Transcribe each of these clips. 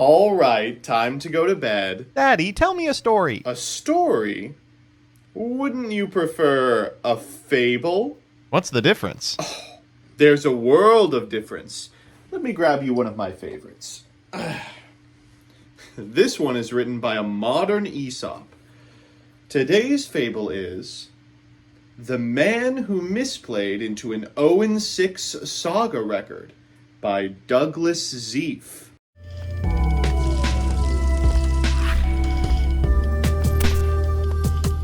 All right, time to go to bed. Daddy, tell me a story. A story? Wouldn't you prefer a fable? What's the difference? There's a world of difference. Let me grab you one of my favorites. This one is written by a modern Aesop. Today's fable is The Man Who Misplayed into an 0-6 Saga Record by Douglas Zeef.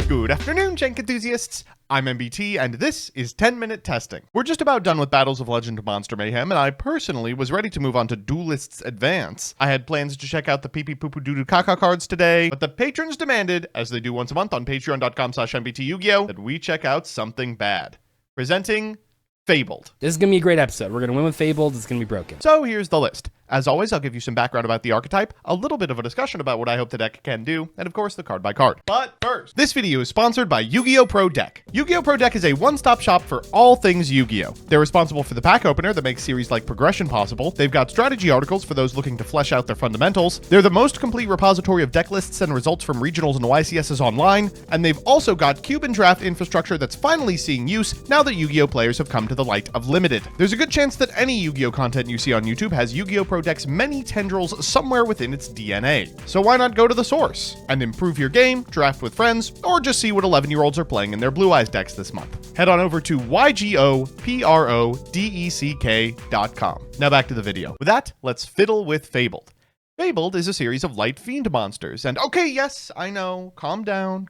Good afternoon, Jank enthusiasts. I'm MBT, and this is 10-Minute Testing. We're just about done with Battles of Legend Monster Mayhem, and I personally was ready to move on to Duelist's Advance. I had plans to check out the pee-pee poo-poo doo-doo caca cards today, but the patrons demanded, as they do once a month on patreon.com/mbtYuGio, that we check out something bad. Presenting Fabled. This is going to be a great episode. We're going to win with Fabled. It's going to be broken. So here's the list. As always, I'll give you some background about the archetype, a little bit of a discussion about what I hope the deck can do, and of course the card by card. But first, this video is sponsored by Yu-Gi-Oh! Pro Deck. Yu-Gi-Oh! Pro Deck is a one-stop shop for all things Yu-Gi-Oh! They're responsible for the pack opener that makes series like Progression possible. They've got strategy articles for those looking to flesh out their fundamentals. They're the most complete repository of deck lists and results from regionals and YCSs online. And they've also got cube and draft infrastructure that's finally seeing use now that Yu-Gi-Oh! Players have come to the light of Limited. There's a good chance that any Yu-Gi-Oh! Content you see on YouTube has Yu-Gi-Oh! Pro Deck's many tendrils somewhere within its DNA. So why not go to the source and improve your game, draft with friends, or just see what 11-year-olds are playing in their Blue Eyes decks this month? Head on over to YGOPRODECK.com. Now back to the video. With that, let's fiddle with Fabled. Fabled is a series of light fiend monsters, and okay, yes, I know, calm down,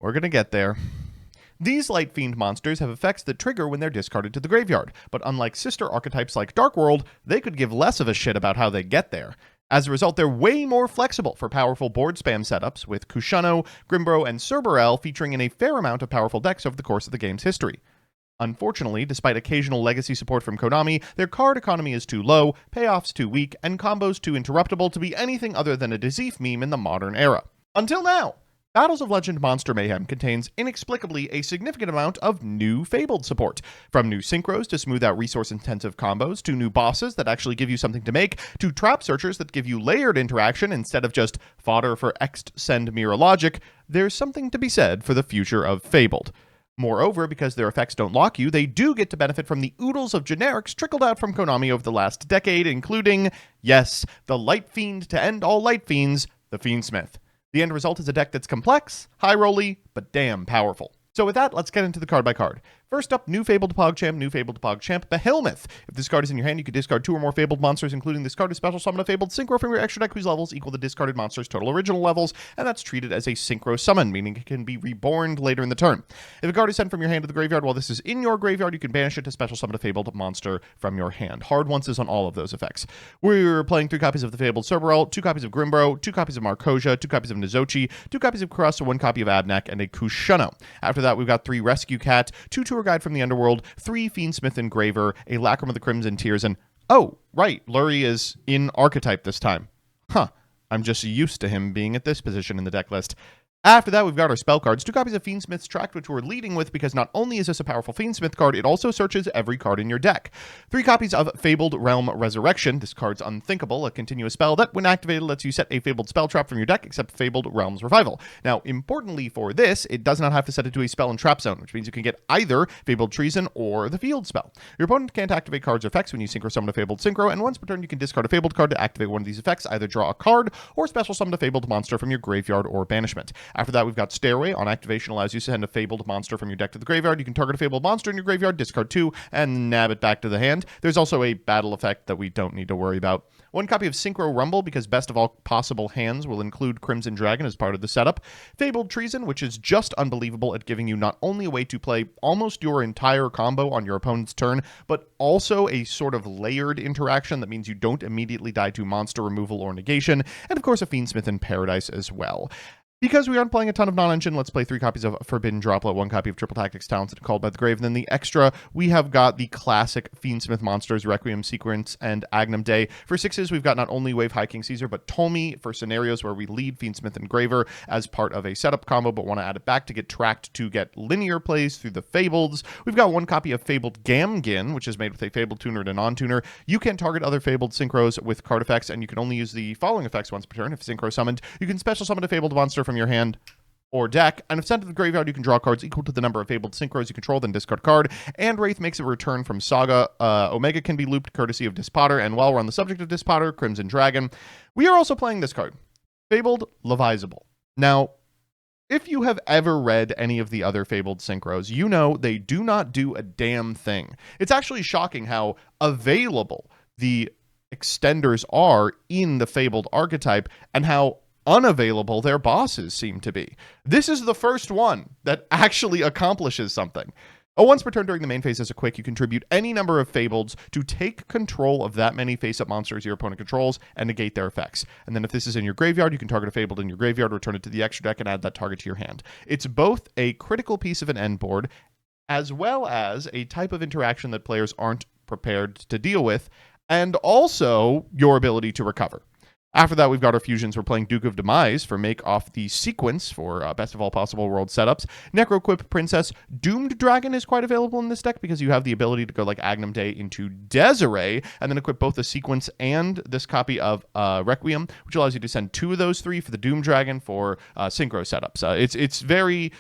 we're gonna get there. These Light Fiend monsters have effects that trigger when they're discarded to the graveyard, but unlike sister archetypes like Dark World, they could give less of a shit about how they get there. As a result, they're way more flexible for powerful board spam setups, with Kushano, Grimbro, and Cerberel featuring in a fair amount of powerful decks over the course of the game's history. Unfortunately, despite occasional legacy support from Konami, their card economy is too low, payoffs too weak, and combos too interruptible to be anything other than a Zeef meme in the modern era. Until now! Battles of Legend Monster Mayhem contains inexplicably a significant amount of new Fabled support, from new synchros to smooth out resource-intensive combos, to new bosses that actually give you something to make, to trap searchers that give you layered interaction instead of just fodder for Ext send mirror logic. There's something to be said for the future of Fabled. Moreover, because their effects don't lock you, they do get to benefit from the oodles of generics trickled out from Konami over the last decade, including, yes, the Light Fiend to end all Light Fiends, the Fiendsmith. The end result is a deck that's complex, high-rolly, but damn powerful. So with that, let's get into the card by card. First up, new Fabled PogChamp, new Fabled PogChamp, Behemoth. If this card is in your hand, you can discard 2 or more Fabled monsters, including this card to special summon a Fabled Synchro from your extra deck whose levels equal the discarded monster's total original levels, and that's treated as a Synchro summon, meaning it can be reborn later in the turn. If a card is sent from your hand to the graveyard while this is in your graveyard, you can banish it to special summon a Fabled monster from your hand. Hard onces on all of those effects. We're playing 3 copies of the Fabled Cerberel, 2 copies of Grimbro, 2 copies of Marcosia, 2 copies of Nizochi, 2 copies of Krus, 1 copy of Abnak, and a Kushano. After that, we've got 3 Rescue Cat, 2 Tour Guide from the Underworld, 3 Fiendsmith Engraver, a Lacrima of the Crimson Tears, and oh, right, Lurie is in archetype this time. Huh, I'm just used to him being at this position in the deck list. After that, we've got our spell cards, 2 copies of Fiendsmith's Tract, which we're leading with because not only is this a powerful Fiendsmith card, it also searches every card in your deck. 3 copies of Fabled Realm Resurrection. This card's unthinkable, a continuous spell that, when activated, lets you set a Fabled spell trap from your deck, except Fabled Realms Revival. Now, importantly for this, it does not have to set it to a spell and trap zone, which means you can get either Fabled Treason or the Field spell. Your opponent can't activate cards or effects when you Synchro summon a Fabled Synchro, and once per turn you can discard a Fabled card to activate one of these effects, either draw a card or special summon a Fabled monster from your graveyard or banishment. After that, we've got Stairway. On activation allows you to send a Fabled monster from your deck to the graveyard. You can target a Fabled monster in your graveyard, discard 2, and nab it back to the hand. There's also a battle effect that we don't need to worry about. 1 copy of Synchro Rumble, because best of all possible hands will include Crimson Dragon as part of the setup. Fabled Treason, which is just unbelievable at giving you not only a way to play almost your entire combo on your opponent's turn, but also a sort of layered interaction that means you don't immediately die to monster removal or negation, and of course a Fiendsmith in Paradise as well. Because we aren't playing a ton of non-engine, let's play 3 copies of Forbidden Droplet, 1 copy of Triple Tactics Talented and Called by the Grave, and then the extra, we have got the classic Fiendsmith Monsters, Requiem Sequence, and Agnum Day. For 6s, we've got not only Wave High King Caesar, but Ptolemy for scenarios where we lead Fiendsmith and Graver as part of a setup combo, but want to add it back to get tracked to get linear plays through the Fableds. We've got 1 copy of Fabled Gamgin, which is made with a Fabled tuner and a non-tuner. You can target other Fabled synchros with card effects, and you can only use the following effects once per turn. If synchro summoned, you can special summon a Fabled monster from your hand or deck, and if sent to the graveyard, you can draw cards equal to the number of Fabled synchros you control, then discard card. And Wraith makes a return from Saga. Omega can be looped courtesy of Dispotter, and while we're on the subject of Dispotter, Crimson Dragon, we are also playing this card, Fabled Levisable. Now, if you have ever read any of the other Fabled synchros, you know they do not do a damn thing. It's actually shocking how available the extenders are in the Fabled archetype, and how unavailable their bosses seem to be. This is the first one that actually accomplishes something. Once per turn during the main phase as a quick, you contribute any number of Fableds to take control of that many face-up monsters your opponent controls and negate their effects. And then if this is in your graveyard, you can target a Fabled in your graveyard, return it to the extra deck, and add that target to your hand. It's both a critical piece of an end board, as well as a type of interaction that players aren't prepared to deal with, and also your ability to recover. After that, we've got our fusions. We're playing Duke of Demise for make off the sequence for best of all possible world setups. Necroquip Princess. Doomed Dragon is quite available in this deck because you have the ability to go like Agnum Day into Desiree and then equip both the sequence and this copy of Requiem, which allows you to send 2 of those 3 for the Doom Dragon for synchro setups. It's very,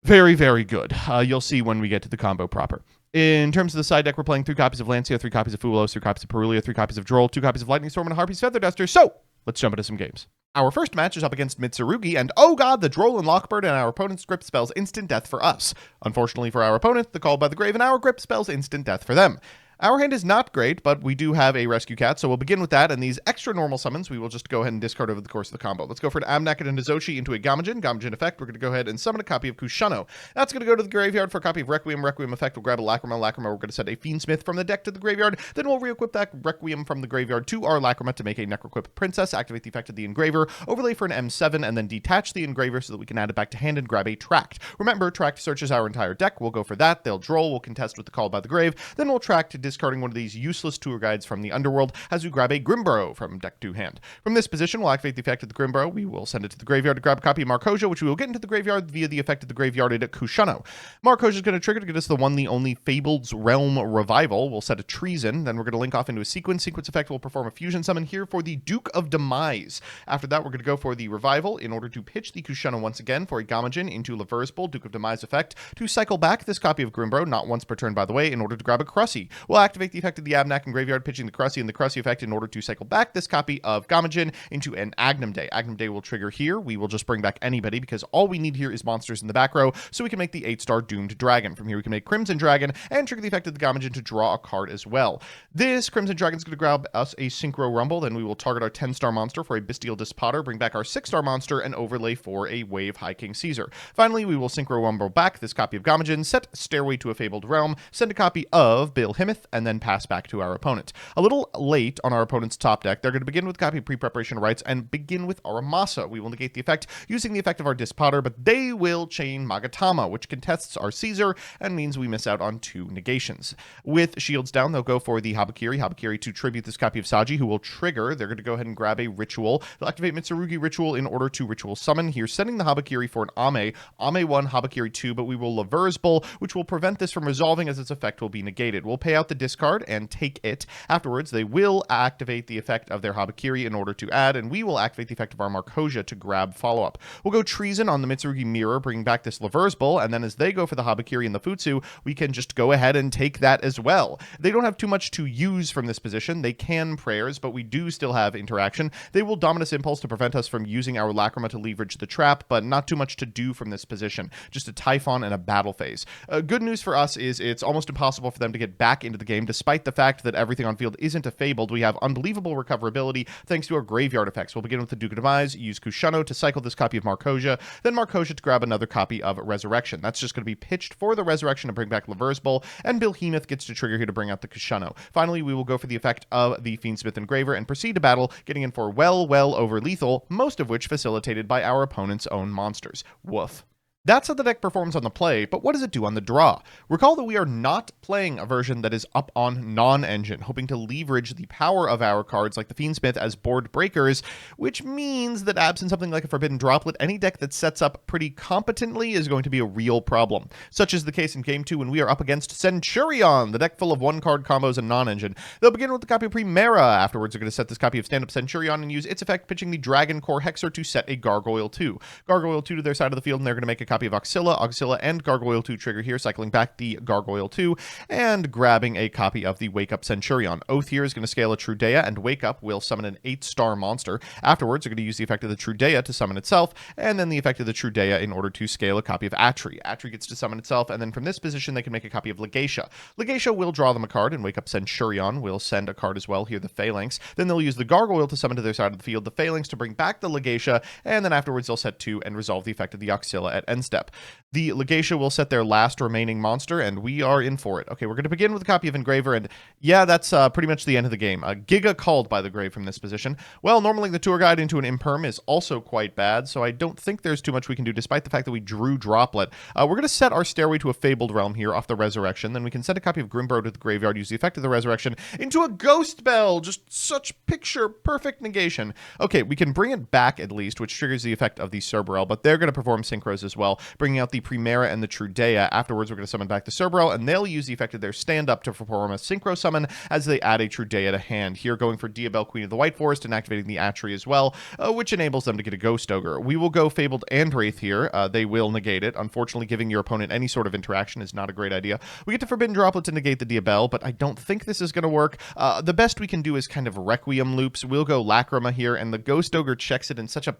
very, very good. You'll see when we get to the combo proper. In terms of the side deck, we're playing 3 copies of Lancia, 3 copies of Fulos, 3 copies of Perulia, 3 copies of Droll, 2 copies of Lightning Storm, and a Harpy's Feather Duster. So, let's jump into some games. Our first match is up against Mitsurugi, and oh god, the Droll and Lockbird, and our opponent's grip spells instant death for us. Unfortunately for our opponent, the Called by the Grave and our grip spells instant death for them. Our hand is not great, but we do have a Rescue Cat, so we'll begin with that, and these extra normal summons we will just go ahead and discard over the course of the combo. Let's go for an Amnak and a Nizoshi into a Gamajin. Gamajin effect, we're going to go ahead and summon a copy of Kushano. That's going to go to the graveyard for a copy of Requiem. Requiem effect, we'll grab a Lacrima. Lacrima, we're going to send a Fiendsmith from the deck to the graveyard. Then we'll re-equip that Requiem from the graveyard to our Lacrima to make a Necroquip Princess, activate the effect of the Engraver, overlay for an M7, and then detach the Engraver so that we can add it back to hand and grab a Tract. Remember, Tract searches our entire deck. We'll go for that. They'll Droll, we'll contest with the Called by the Grave. Then we'll Tract, discarding one of these useless tour guides from the underworld as we grab a Grimburrow from deck to hand. From this position, we'll activate the effect of the Grimburrow. We will send it to the graveyard to grab a copy of Marcosia, which we will get into the graveyard via the effect of the graveyarded Kushano. Marcosia is going to trigger to get us the one, the only Fabled's Realm Revival. We'll set a Treason. Then we're going to link off into a sequence. Sequence effect will perform a fusion summon here for the Duke of Demise. After that, we're going to go for the Revival in order to pitch the Kushano once again for a Gamajin into Laversbull, Duke of Demise effect, to cycle back this copy of Grimburrow, not once per turn by the way, in order to grab a Crusy. We'll activate the effect of the Abnak and graveyard, pitching the Crusy and the Crusy effect in order to cycle back this copy of Gamajin into an Agnum Day. Agnum Day will trigger here. We will just bring back anybody because all we need here is monsters in the back row, so we can make the 8-star Doomed Dragon. From here we can make Crimson Dragon and trigger the effect of the Gamajin to draw a card as well. This Crimson Dragon is going to grab us a Synchro Rumble, then we will target our 10-star monster for a Bestial Dispotter, bring back our 6-star monster, and overlay for a Wave High King Caesar. Finally, we will Synchro Rumble back this copy of Gamajin, set Stairway to a Fabled Realm, send a copy of Bill Himith, and then pass back to our opponent. A little late on our opponent's top deck, they're going to begin with copy of Pre-Preparation Rites and begin with Aramasa. We will negate the effect using the effect of our Dispotter, but they will chain Magatama, which contests our Caesar and means we miss out on 2 negations. With shields down, they'll go for the Habakiri. Habakiri to tribute this copy of Saji, who will trigger. They're going to go ahead and grab a Ritual. They'll activate Mitsurugi Ritual in order to Ritual Summon. Here, sending the Habakiri for an Ame. Ame 1, Habakiri 2, but we will Laversbull, which will prevent this from resolving as its effect will be negated. We'll pay out the discard and take it. Afterwards, they will activate the effect of their Habakiri in order to add, and we will activate the effect of our Marcosia to grab follow-up. We'll go Treason on the Mitsurugi Mirror, bringing back this Laversbull, and then as they go for the Habakiri and the Futsu, we can just go ahead and take that as well. They don't have too much to use from this position. They can Prayers, but we do still have interaction. They will Dominus Impulse to prevent us from using our Lacrima to leverage the trap, but not too much to do from this position. Just a Typhon and a battle phase. Good news for us is it's almost impossible for them to get back into the game. Despite the fact that everything on field isn't a Fabled, we have unbelievable recoverability thanks to our graveyard effects. We'll begin with the Duke of Demise, use Kushano to cycle this copy of Marcosia, then Marcosia to grab another copy of Resurrection. That's just going to be pitched for the Resurrection to bring back Laver's Bowl, and Behemoth gets to trigger here to bring out the Kushano. Finally, we will go for the effect of the Fiendsmith Engraver and proceed to battle, getting in for well over lethal, most of which facilitated by our opponent's own monsters. Woof. That's how the deck performs on the play, but what does it do on the draw? Recall that we are not playing a version that is up on non-engine, hoping to leverage the power of our cards like the Fiendsmith as board breakers, which means that absent something like a Forbidden Droplet, any deck that sets up pretty competently is going to be a real problem. Such is the case in Game 2 when we are up against Centurion, the deck full of one-card combos and non-engine. They'll begin with the copy of Primera. Afterwards, they're going to set this copy of Stand-Up Centurion and use its effect, pitching the Dragon Core Hexer to set a Gargoyle 2. Gargoyle 2 to their side of the field, and they're going to make a copy of Auxilla, and Gargoyle 2 trigger here, cycling back the Gargoyle 2, and grabbing a copy of the Wake Up Centurion. Oath here is going to scale a Trudea, and Wake Up will summon an 8-star monster. Afterwards, they're going to use the effect of the Trudea to summon itself, and then the effect of the Trudea in order to scale a copy of Atri. Atri gets to summon itself, and then from this position, they can make a copy of Legatia. Legatia will draw them a card, and Wake Up Centurion will send a card as well, here the Phalanx. Then they'll use the Gargoyle to summon to their side of the field, the Phalanx to bring back the Legatia, and then afterwards they'll set 2 and resolve the effect of the Auxilla at end step. The Legatia will set their last remaining monster, and we are in for it. Okay, we're going to begin with a copy of Engraver, and yeah, that's pretty much the end of the game. Giga called by the grave from this position. Well, normally the tour guide into an Imperm is also quite bad, so I don't think there's too much we can do, despite the fact that we drew Droplet. We're going to set our Stairway to a Fabled Realm here off the Resurrection, then we can send a copy of Grimbro to the graveyard, use the effect of the Resurrection into a Ghost Bell. Just such picture-perfect negation. Okay, we can bring it back at least, which triggers the effect of the Cerberell, but they're going to perform Synchros as well, bringing out the Primera and the Trudea. Afterwards, we're going to summon back the Cerberell, and they'll use the effect of their stand-up to perform a Synchro summon as they add a Trudea to hand. Here, going for Diabel, Queen of the White Forest, and activating the Atri as well, which enables them to get a Ghost Ogre. We will go Fabled and Wraith here. They will negate it. Unfortunately, giving your opponent any sort of interaction is not a great idea. We get to Forbidden Droplet to negate the Diabel, but I don't think this is going to work. The best we can do is kind of Requiem loops. We'll go Lacrima here, and the Ghost Ogre checks it in such a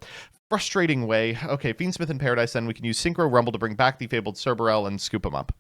frustrating way. Okay, Fiendsmith in Paradise, then we can use Synchro Rumble to bring back the Fabled Cerberell and scoop him up.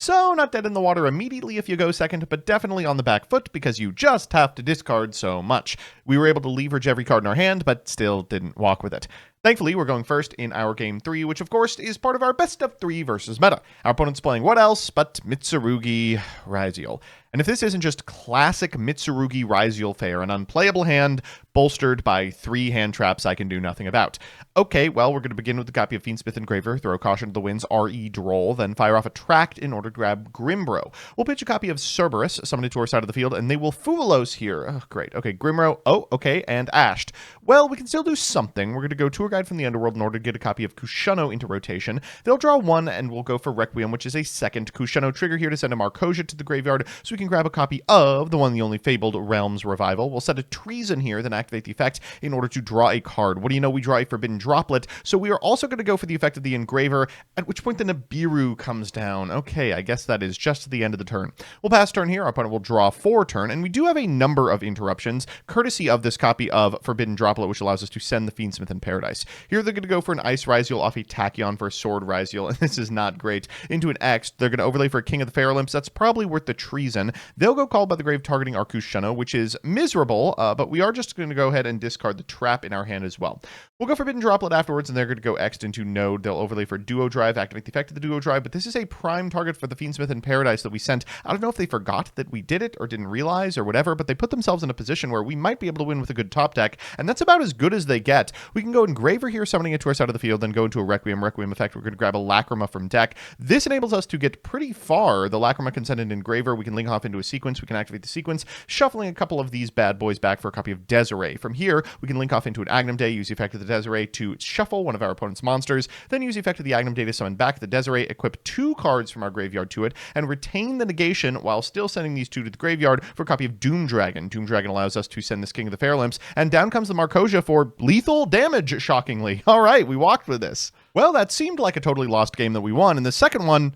So, not dead in the water immediately if you go second, but definitely on the back foot because you just have to discard so much. We were able to leverage every card in our hand, but still didn't walk with it. Thankfully, we're going first in our Game 3, which of course is part of our best of 3 versus meta. Our opponent's playing what else but Mitsurugi Raziel. And if this isn't just classic Mitsurugi Raziel fare, an unplayable hand bolstered by 3 hand traps I can do nothing about. Okay, well, we're going to begin with the copy of Fiendsmith Engraver, throw Caution to the Winds, R.E. Droll, then fire off a Tract in order to grab Grimbro. We'll pitch a copy of Cerberus, summon it to our side of the field, and they will Fulos here. Oh, great. Okay, Grimbro, oh, okay, and Ashed. Well, we can still do something. We're going to go Tour Guide from the Underworld in order to get a copy of Kushano into rotation. They'll draw 1, and we'll go for Requiem, which is a second Kushano trigger here to send a Marcosia to the graveyard, so we can grab a copy of the one, the only Fabled Realms Revival. We'll set a Treason here, then activate the effect in order to draw a card. What do you know? We draw a Forbidden Droplet, so we are also going to go for the effect of the Engraver, at which point the Nibiru comes down. Okay, I guess that is just the end of the turn. We'll pass turn here. Our opponent will draw 4 turn, and we do have a number of interruptions, courtesy of this copy of Forbidden Droplet, which allows us to send the Fiendsmith in Paradise. Here they're going to go for an Ice Raziel off a Tachyon for a Sword Raziel, and this is not great. Into an X, they're going to overlay for a King of the Fair Olymps. That's probably worth the Treason. They'll go Called by the Grave, targeting our Kushano, which is miserable, but we are just going to go ahead and discard the trap in our hand as well. We'll go Forbidden Droplet afterwards, and they're going to go X into Node. They'll overlay for Duo Drive, activate the effect of the Duo Drive, but this is a prime target for the Fiendsmith in Paradise that we sent. I don't know if they forgot that we did it or didn't realize or whatever, but they put themselves in a position where we might be able to win with a good top deck, and that's about as good as they get. We can go Engraver here, summoning it to our side of the field, then go into a Requiem effect. We're going to grab a Lacrima from deck. This enables us to get pretty far. The Lacrima can send an Engraver. We can link off into a sequence. We can activate the sequence, shuffling a couple of these bad boys back for a copy of Desiree. From here, we can link off into an Agnum Day, use the effect of the Desiree to shuffle one of our opponent's monsters, then use the effect of the Agnum Day to summon back the Desiree, equip 2 cards from our graveyard to it, and retain the negation while still sending these 2 to the graveyard for a copy of Doom Dragon. Doom Dragon allows us to send this King of the Fair Limps, and down comes the Marcosia for lethal damage, shockingly. All right, we walked with this. Well, that seemed like a totally lost game that we won, and the second one,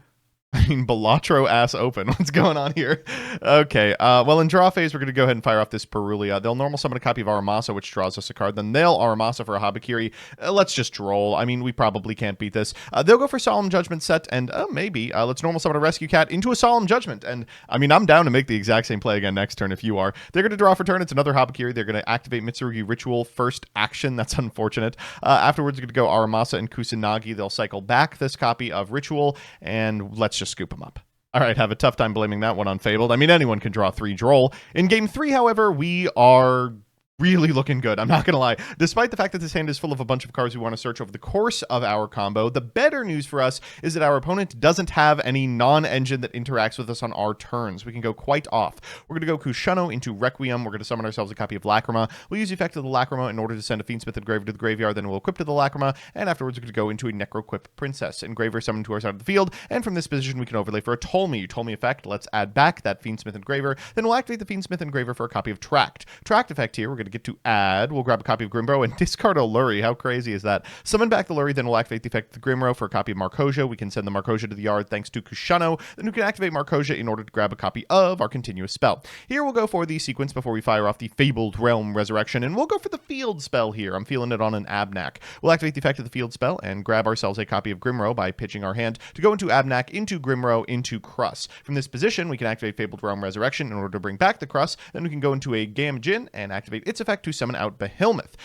I mean, Balatro ass open. What's going on here? Okay. Well, in draw phase, we're going to go ahead and fire off this Perulia. They'll normal summon a copy of Aramasa, which draws us a card. Then they'll Aramasa for a Habakiri. Let's just troll. I mean, we probably can't beat this. They'll go for Solemn Judgment set, and maybe let's normal summon a Rescue Cat into a Solemn Judgment. And I mean, I'm down to make the exact same play again next turn if you are. They're going to draw for turn. It's another Habakiri. They're going to activate Mitsurugi Ritual first action. That's unfortunate. Afterwards, we're going to go Aramasa and Kusanagi. They'll cycle back this copy of Ritual, and let's just scoop them up. All right, have a tough time blaming that one on Fabled. I mean, anyone can draw 3 droll. In game 3, however, we are really looking good. I'm not going to lie. Despite the fact that this hand is full of a bunch of cards we want to search over the course of our combo, the better news for us is that our opponent doesn't have any non-engine that interacts with us on our turns. We can go quite off. We're going to go Kushano into Requiem. We're going to summon ourselves a copy of Lacrima. We'll use the effect of the Lacrima in order to send a Fiendsmith Engraver to the graveyard. Then we'll equip to the Lacrima, and afterwards we're going to go into a Necroquip Princess. Engraver summoned to our side of the field, and from this position we can overlay for a Tolme. Tolme effect. Let's add back that Fiendsmith Engraver. Then we'll activate the Fiendsmith Engraver for a copy of Tract. Tract effect here, we're going to get to add. We'll grab a copy of Grimbro and discard a Lurry. How crazy is that? Summon back the Lurry, then we'll activate the effect of the Grimro for a copy of Marcosia. We can send the Marcosia to the yard thanks to Kushano. Then we can activate Marcosia in order to grab a copy of our continuous spell. Here we'll go for the sequence before we fire off the Fabled Realm Resurrection, and we'll go for the field spell here. I'm feeling it on an Abnac. We'll activate the effect of the field spell and grab ourselves a copy of Grimro by pitching our hand to go into Abnac, into Grimro, into Kruss. From this position, we can activate Fabled Realm Resurrection in order to bring back the Kruss. Then we can go into a Gamjin and activate its effect to summon out Behemoth.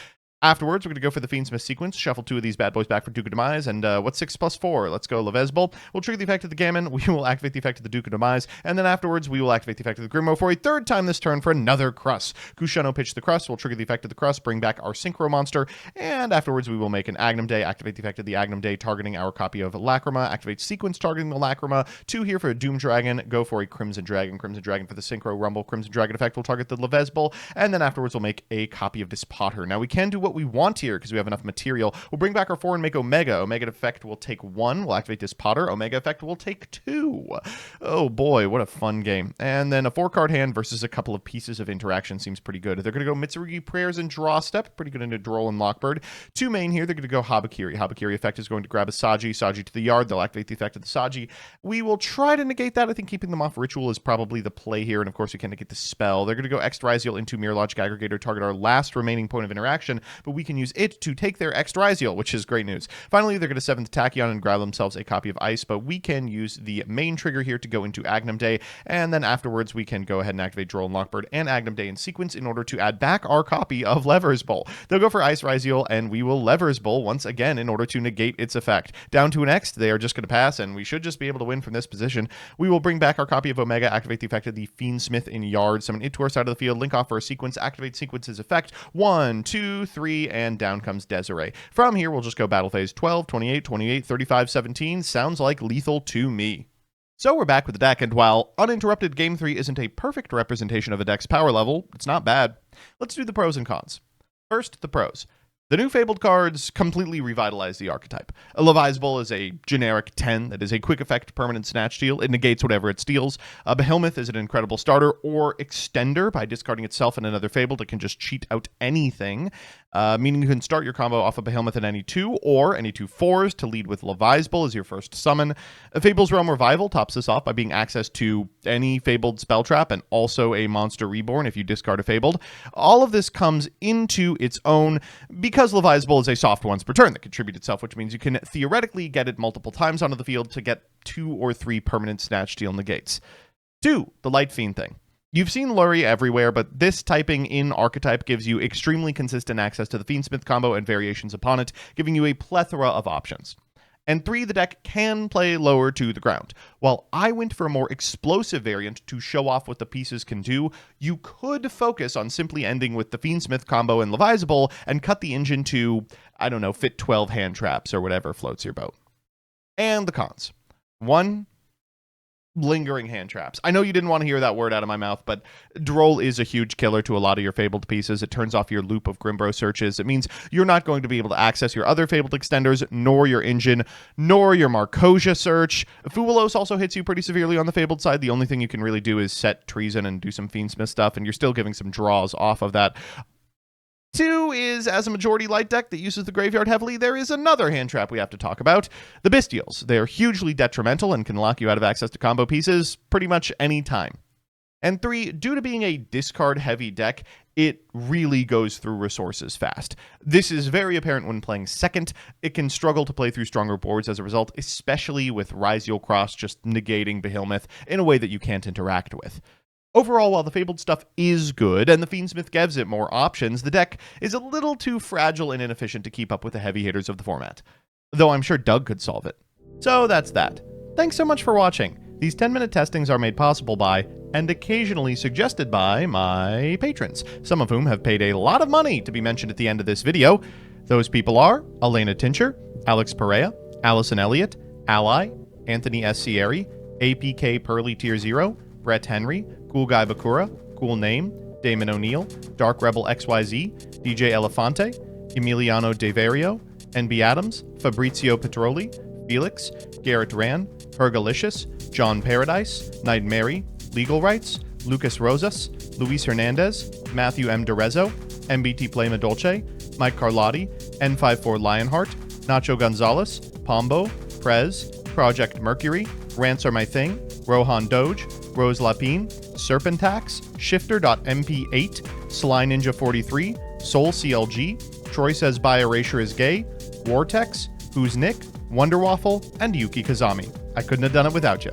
Afterwards, we're going to go for the Fiendsmith sequence, shuffle 2 of these bad boys back for Duke of Demise, and what's 6 plus 4? Let's go Levesbol. We'll trigger the effect of the Gammon, we will activate the effect of the Duke of Demise, and then afterwards, we will activate the effect of the Grimmo for a 3rd time this turn for another Kruss. Kushano pitch the Kruss, we'll trigger the effect of the Kruss, bring back our Synchro monster, and afterwards, we will make an Agnum Day, activate the effect of the Agnum Day, targeting our copy of Lacrima, activate sequence targeting the Lacrima, 2 here for a Doom Dragon, go for a Crimson Dragon for the Synchro Rumble, Crimson Dragon effect will target the Levesbol, and then afterwards, we'll make a copy of this Potter. Now, we can do what we want here, because we have enough material. We'll bring back our 4 and make Omega. Omega effect will take 1. We'll activate this Potter. Omega effect will take 2. Oh boy, what a fun game. And then a 4-card hand versus a couple of pieces of interaction seems pretty good. They're going to go Mitsurugi Prayers and Draw Step. Pretty good into Droll and Lockbird. 2 main here. They're going to go Habakiri. Habakiri effect is going to grab a Saji. Saji to the yard. They'll activate the effect of the Saji. We will try to negate that. I think keeping them off Ritual is probably the play here. And of course, we can negate the spell. They're going to go Extraisial into Mirror Logic Aggregator, target our last remaining point of interaction, but we can use it to take their Extraisial, which is great news. Finally, they're going to 7th Tachyon and grab themselves a copy of Ice, but we can use the main trigger here to go into Agnum Day, and then afterwards we can go ahead and activate Droll and Lockbird and Agnum Day in sequence in order to add back our copy of Lever's Bowl. They'll go for Ice Rizial, and we will Lever's Bowl once again in order to negate its effect. Down to an X, they are just going to pass, and we should just be able to win from this position. We will bring back our copy of Omega, activate the effect of the Fiendsmith in yard, summon it to our side of the field, link off for a sequence, activate sequence's effect, 1, 2, 3, and down comes Desiree. From here, we'll just go battle phase 12, 28, 28, 35, 17. Sounds like lethal to me. So we're back with the deck, and while uninterrupted Game 3 isn't a perfect representation of a deck's power level, it's not bad. Let's do the pros and cons. First, the pros. The new Fabled cards completely revitalize the archetype. A Levisable is a generic 10 that is a quick effect permanent snatch steal. It negates whatever it steals. Behemoth is an incredible starter or extender. By discarding itself and another Fabled, it can just cheat out anything, meaning you can start your combo off of Behemoth in any 2 or any 2 4s to lead with Levisable as your first summon. Fable's Realm Revival tops this off by being access to any Fabled spell trap and also a Monster Reborn if you discard a Fabled. All of this comes into its own because Levisable is a soft once per turn that contribute itself, which means you can theoretically get it multiple times onto the field to get 2 or 3 permanent snatch steal negates. 2, the Light Fiend thing. You've seen Lurry everywhere, but this typing in archetype gives you extremely consistent access to the Fiendsmith combo and variations upon it, giving you a plethora of options. And 3, the deck can play lower to the ground. While I went for a more explosive variant to show off what the pieces can do, you could focus on simply ending with the Fiendsmith combo and Levisable and cut the engine to, I don't know, fit 12 hand traps or whatever floats your boat. And the cons. 1, lingering hand traps. I know you didn't want to hear that word out of my mouth, but Droll is a huge killer to a lot of your Fabled pieces. It turns off your loop of Grimbro searches. It means you're not going to be able to access your other Fabled extenders, nor your engine, nor your Marcosia search. Fuwalos also hits you pretty severely on the Fabled side. The only thing you can really do is set Treason and do some Fiendsmith stuff, and you're still giving some draws off of that. 2 is, as a majority light deck that uses the graveyard heavily, there is another hand trap we have to talk about, the Bestials. They're hugely detrimental and can lock you out of access to combo pieces pretty much any time. And 3, due to being a discard-heavy deck, it really goes through resources fast. This is very apparent when playing second. It can struggle to play through stronger boards as a result, especially with Ryziel Cross just negating Behemoth in a way that you can't interact with. Overall, while the Fabled stuff is good, and the Fiendsmith gives it more options, the deck is a little too fragile and inefficient to keep up with the heavy hitters of the format. Though I'm sure Doug could solve it. So that's that. Thanks so much for watching. These 10-minute testings are made possible by, and occasionally suggested by, my patrons, some of whom have paid a lot of money to be mentioned at the end of this video. Those people are Elena Tincher, Alex Perea, Allison Elliott, Ally, Anthony S. Sierri, APK Pearly Tier 0, Brett Henry, Cool Guy Bakura, Cool Name, Damon O'Neill, Dark Rebel XYZ, DJ Elefante, Emiliano Deverio, NB Adams, Fabrizio Petroli, Felix, Garrett Ran, Hergalicious, John Paradise, Night Mary, Legal Rights, Lucas Rosas, Luis Hernandez, Matthew M. Derezzo, MBT Play Dolce, Mike Carlotti, N54 Lionheart, Nacho Gonzalez, Pombo, Prez, Project Mercury, Rants Are My Thing, Rohan Doge, Rose Lapine, Serpentax, Shifter.mp8, Sly Ninja 43, Soul CLG, Troy Says By Erasure Is Gay, Wartex, Who's Nick, Wonder Waffle, and Yuki Kazami. I couldn't have done it without you.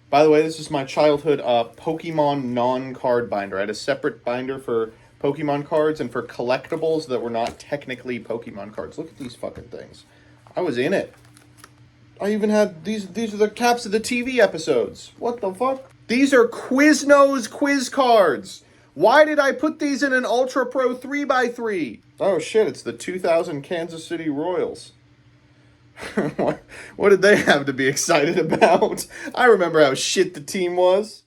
By the way, this is my childhood Pokemon non-card binder. I had a separate binder for Pokemon cards and for collectibles that were not technically Pokemon cards. Look at these fucking things. I was in it. I even had these are the caps of the TV episodes. What the fuck? These are Quiznos quiz cards. Why did I put these in an Ultra Pro 3x3? Oh shit, it's the 2000 Kansas City Royals. What did they have to be excited about? I remember how shit the team was.